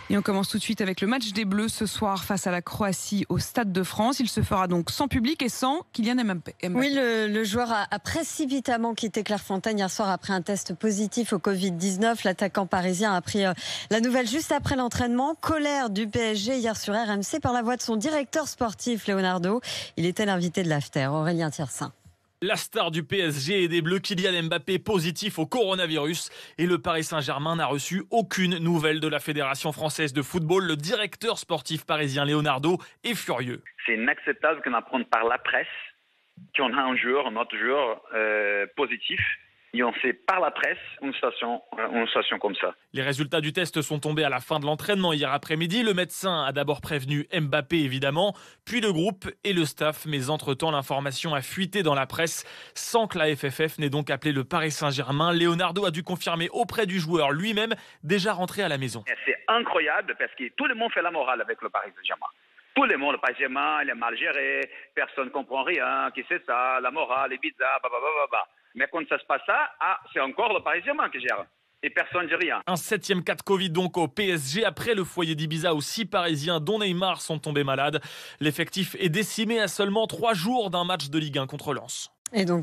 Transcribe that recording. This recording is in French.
Et on commence tout de suite avec le match des Bleus ce soir face à la Croatie au Stade de France. Il se fera donc sans public et sans Kylian Mbappé. Oui, le joueur a précipitamment quitté Clairefontaine hier soir après un test positif au Covid-19. L'attaquant parisien a pris la nouvelle juste après l'entraînement. Colère du PSG hier sur RMC par la voix de son directeur sportif Leonardo. Il était l'invité de l'after, Aurélien Thiersin. La star du PSG et des Bleus, Kylian Mbappé, positif au coronavirus. Et le Paris Saint-Germain n'a reçu aucune nouvelle de la Fédération française de football. Le directeur sportif parisien Leonardo est furieux. C'est inacceptable qu'on apprenne par la presse qu'on a un autre joueur positif. Et on sait par la presse une situation comme ça. Les résultats du test sont tombés à la fin de l'entraînement hier après-midi. Le médecin a d'abord prévenu Mbappé évidemment, puis le groupe et le staff. Mais entre-temps, l'information a fuité dans la presse sans que la FFF n'ait donc appelé le Paris Saint-Germain. Leonardo a dû confirmer auprès du joueur lui-même, déjà rentré à la maison. C'est incroyable parce que tout le monde fait la morale avec le Paris Saint-Germain. Tout le monde, le Paris Saint-Germain, il est mal géré, personne ne comprend rien, qui c'est ça, la morale est bizarre, Mais quand ça se passe c'est encore le Paris Saint-Germain qui gère. Et personne ne dit rien. Un 7e cas de Covid donc au PSG. Après le foyer d'Ibiza où 6 Parisiens dont Neymar sont tombés malades. L'effectif est décimé à seulement 3 jours d'un match de Ligue 1 contre Lens. Et donc